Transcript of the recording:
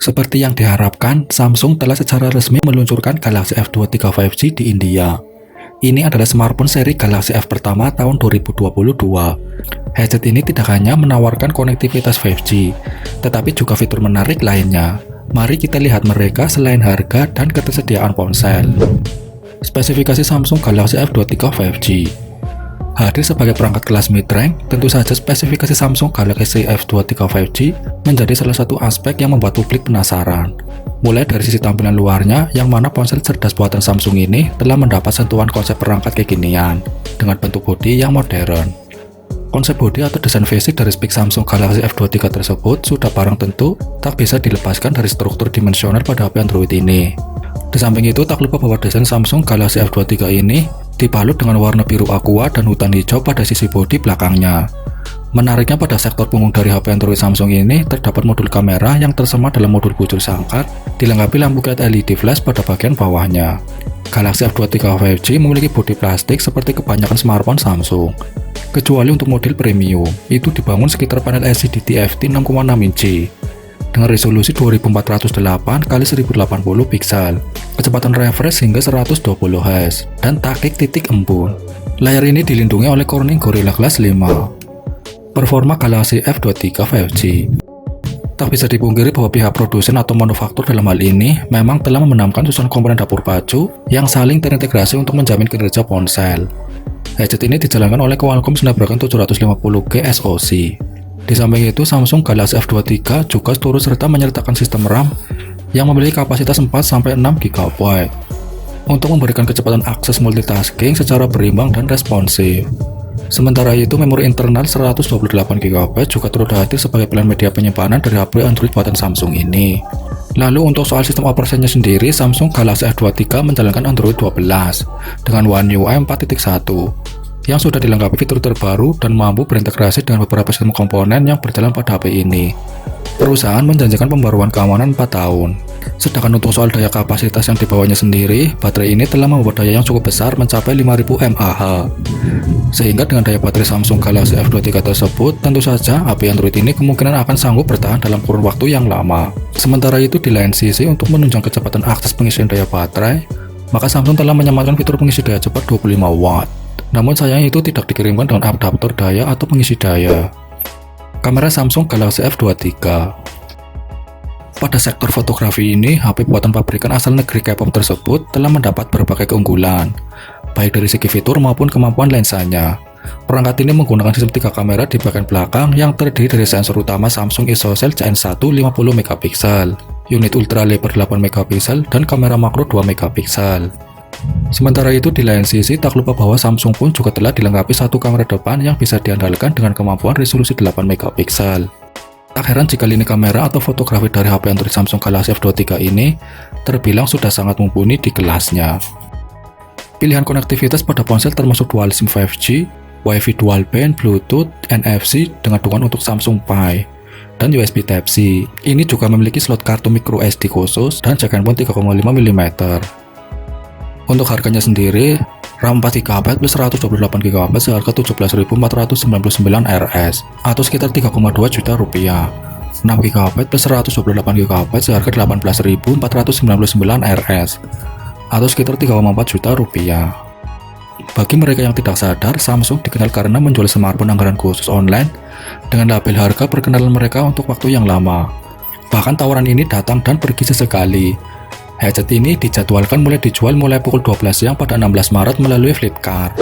Seperti yang diharapkan, Samsung telah secara resmi meluncurkan Galaxy F23 5G di India. Ini adalah smartphone seri Galaxy F pertama tahun 2022. Headset ini tidak hanya menawarkan konektivitas 5G, tetapi juga fitur menarik lainnya. Mari kita lihat mereka selain harga dan ketersediaan ponsel. Spesifikasi Samsung Galaxy F23 5G. Hadir sebagai perangkat kelas mid-range, tentu saja spesifikasi Samsung Galaxy F23 5G menjadi salah satu aspek yang membuat publik penasaran. Mulai dari sisi tampilan luarnya, yang mana ponsel cerdas buatan Samsung ini telah mendapat sentuhan konsep perangkat kekinian, dengan bentuk bodi yang modern. Konsep bodi atau desain basic dari spek Samsung Galaxy F23 tersebut sudah barang tentu tak bisa dilepaskan dari struktur dimensional pada HP Android ini. Di samping itu, tak lupa bahwa desain Samsung Galaxy F23 ini dibalut dengan warna biru aqua dan hutan hijau pada sisi bodi belakangnya. Menariknya, pada sektor punggung dari HP Android Samsung ini terdapat modul kamera yang tersemat dalam modul bujur sangkat, dilengkapi lampu kilat LED flash pada bagian bawahnya. Galaxy F23 5G memiliki bodi plastik seperti kebanyakan smartphone Samsung, kecuali untuk model premium, itu dibangun sekitar panel LCD TFT 6,6 inci dengan resolusi 2408x1080 piksel, kecepatan refresh hingga 120 Hz, dan taktik titik embun. Layar ini dilindungi oleh Corning Gorilla Glass 5. Performa Galaxy F23 5G. Tak bisa dipungkiri bahwa pihak produsen atau manufaktur dalam hal ini memang telah membenamkan susunan komponen dapur baju yang saling terintegrasi untuk menjamin kinerja ponsel. Headset ini dijalankan oleh Qualcomm Snapdragon 750G SoC. Di samping itu, Samsung Galaxy F23 juga turut serta menyertakan sistem RAM yang memiliki kapasitas 4-6 GB untuk memberikan kecepatan akses multitasking secara berimbang dan responsif. Sementara itu, memori internal 128 GB juga turut hadir sebagai pilihan media penyimpanan dari HP Android buatan Samsung ini. Lalu untuk soal sistem operasinya sendiri, Samsung Galaxy F23 menjalankan Android 12 dengan One UI 4.1 yang sudah dilengkapi fitur terbaru dan mampu berintegrasi dengan beberapa sistem komponen yang berjalan pada HP ini. Perusahaan menjanjikan pembaruan keamanan 4 tahun. Sedangkan untuk soal daya kapasitas yang dibawanya sendiri, baterai ini telah membawa daya yang cukup besar mencapai 5000 mAh. Sehingga dengan daya baterai Samsung Galaxy F23 tersebut, tentu saja HP Android ini kemungkinan akan sanggup bertahan dalam kurun waktu yang lama. Sementara itu, di lain sisi, untuk menunjang kecepatan akses pengisian daya baterai, maka Samsung telah menyematkan fitur pengisi daya cepat 25 watt. Namun sayangnya itu tidak dikirimkan dengan adaptor daya atau pengisi daya. Kamera Samsung Galaxy F23. Pada sektor fotografi ini, HP buatan pabrikan asal negeri K-pop tersebut telah mendapat berbagai keunggulan, baik dari segi fitur maupun kemampuan lensanya. Perangkat ini menggunakan sistem 3 kamera di bagian belakang yang terdiri dari sensor utama Samsung ISOCELL CN1 50MP, unit ultra lebar 8MP, dan kamera makro 2MP. Sementara itu, di lain sisi, tak lupa bahwa Samsung pun juga telah dilengkapi satu kamera depan yang bisa diandalkan dengan kemampuan resolusi 8MP. Tak heran jika lini kamera atau fotografi dari HP Android Samsung Galaxy F23 ini terbilang sudah sangat mumpuni di kelasnya. Pilihan konektivitas pada ponsel termasuk dual SIM 5G, Wi-Fi dual band, Bluetooth, NFC dengan dukungan untuk Samsung Pi, dan USB Type-C. Ini juga memiliki slot kartu micro SD khusus dan jack handphone 3,5 mm. Untuk harganya sendiri, RAM 4GB plus 128GB seharga 17.499 Rs atau sekitar 3,2 juta rupiah. 6GB plus 128GB seharga 18.499 Rs atau sekitar 3,4 juta rupiah. Bagi mereka yang tidak sadar, Samsung dikenal karena menjual smartphone anggaran khusus online dengan label harga perkenalan mereka untuk waktu yang lama. Bahkan tawaran ini datang dan pergi sesekali. Headset ini dijadwalkan mulai dijual mulai pukul 12 siang pada 16 Maret melalui Flipkart.